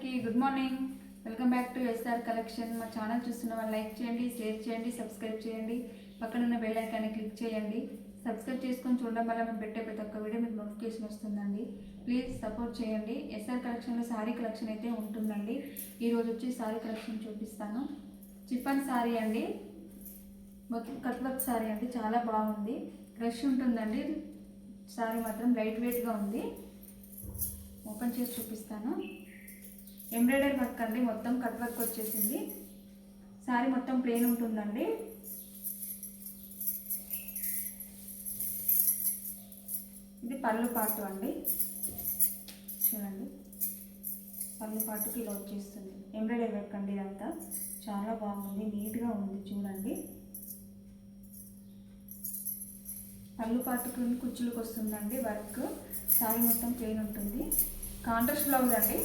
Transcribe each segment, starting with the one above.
అందరికీ good morning. Welcome back to SR collection. మా channel చూస్తున్న వాళ్ళు లైక్ చేయండి, షేర్ చేయండి, సబ్స్క్రైబ్ చేయండి. పక్కనున్న బెల్ ఐకాన్ని క్లిక్ చేయండి. సబ్స్క్రైబ్ చేసుకొని చూడడం వల్ల మేము పెట్టే ప్రతి ఒక్క వీడియో మీకు నోటిఫికేషన్ వస్తుందండి. ప్లీజ్ సపోర్ట్ చేయండి. ఎస్ఆర్ కలెక్షన్లో శారీ కలెక్షన్ అయితే ఉంటుందండి. ఈరోజు వచ్చి శారీ కలెక్షన్ చూపిస్తాను. చిఫన్ శారీ అండి, మొత్తం కట్ వర్క్ శారీ అండి, చాలా బాగుంది. రష్ ఉంటుందండి. శారీ మాత్రం లైట్ వెయిట్గా ఉంది. ఓపెన్ చేసి చూపిస్తాను. ఎంబ్రాయిడరీ వర్క్ అండి, మొత్తం కట్ వర్క్ వచ్చేసింది. శారీ మొత్తం ప్లెయిన్ ఉంటుందండి. ఇది పళ్ళు పాటు అండి, చూడండి. పళ్ళు పాటుకి ఇలా వచ్చేస్తుంది. ఎంబ్రాయిడరీ వర్క్ అండి, ఇదంతా చాలా బాగుంది, నీట్గా ఉంది చూడండి. పళ్ళు పాటుకు కుచ్చులకు వస్తుందండి వర్క్. శారీ మొత్తం ప్లెయిన్ ఉంటుంది. కాంట్రాస్ట్ బ్లౌజ్ అండి,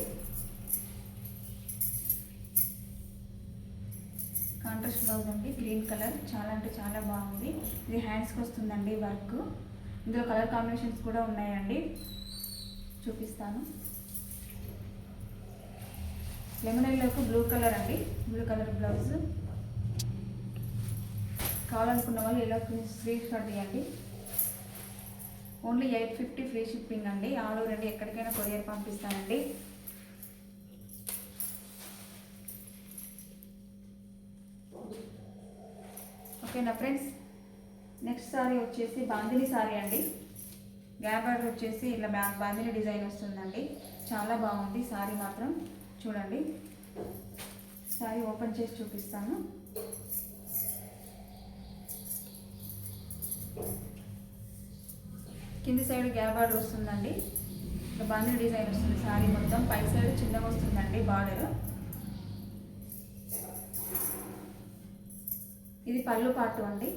కాంట్రాస్ట్ బ్లౌజ్ అండి, గ్రీన్ కలర్, చాలా అంటే చాలా బాగుంది. ఇది హ్యాండ్స్కి వస్తుందండి వర్క్. ఇందులో కలర్ కాంబినేషన్స్ కూడా ఉన్నాయండి, చూపిస్తాను. లెమన్ ఎల్లోకి బ్లూ కలర్ అండి, బ్లూ కలర్ బ్లౌజ్. కావాలనుకున్న వాళ్ళు ఇలా స్క్రీన్ షాట్ తీయండి. ఓన్లీ 850 ఫ్రీ షిప్పింగ్ అండి. ఆల్ ఓవర్ అండి, ఎక్కడికైనా కొరియర్ పంపిస్తానండి. ఓకేనా ఫ్రెండ్స్. నెక్స్ట్ సారీ వచ్చేసి బాందిని సారీ అండి. గ్యాప్ బార్డర్ వచ్చేసి ఇలా బాందిని డిజైన్ వస్తుందండి. చాలా బాగుంది సారీ మాత్రం, చూడండి. సారీ ఓపెన్ చేసి చూపిస్తాను. కింది సైడ్ గ్యాప్ బార్డర్ వస్తుందండి. ఇలా బాందిని డిజైన్ వస్తుంది. సారీ మొత్తం పై సైడ్ చిన్నగా వస్తుందండి బార్డర్. ఇది పళ్ళు పాటు అండి,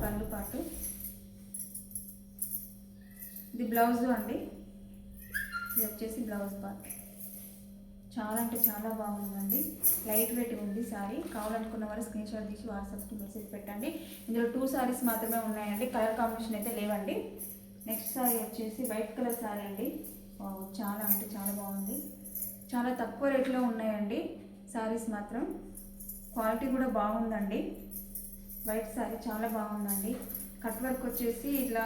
పళ్ళు పాటు. ఇది బ్లౌజ్ అండి, ఇది వచ్చేసి బ్లౌజ్ పార్ట్. చాలా అంటే చాలా బాగుందండి, లైట్ వెయిట్ ఉంది సారీ. కావాలనుకున్న వారు స్క్రీన్ షాట్ తీసి వాట్సాప్కి మెసేజ్ పెట్టండి. ఇందులో 2 సారీస్ మాత్రమే ఉన్నాయండి, కలర్ కాంబినేషన్ అయితే లేవండి. నెక్స్ట్ సారీ వచ్చేసి వైట్ కలర్ సారీ అండి. చాలా అంటే చాలా బాగుంది. చాలా తక్కువ రేట్లో ఉన్నాయండి సారీస్ మాత్రం. క్వాలిటీ కూడా బాగుందండి. వైట్ సారీ చాలా బాగుందండి. కట్ వర్క్ వచ్చేసి ఇట్లా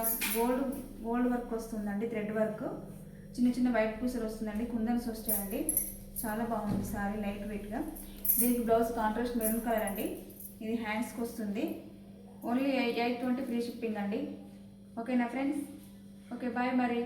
గోల్డ్ వర్క్ వస్తుందండి, థ్రెడ్ వర్క్. చిన్న చిన్న వైట్ పూసలు వస్తుందండి, కుందన్స్ వస్తాయండి. చాలా బాగుంది సారీ, లైట్ వెయిట్గా. దీనికి బ్లౌజ్ కాంట్రాస్ట్ మెరూన్ కలర్ అండి. ఇది హ్యాండ్స్కి వస్తుంది. ఓన్లీ 820 ఫ్రీ షిప్పింగ్ అండి. ఓకేనా ఫ్రెండ్స్. ఓకే, బాయ్ మరి.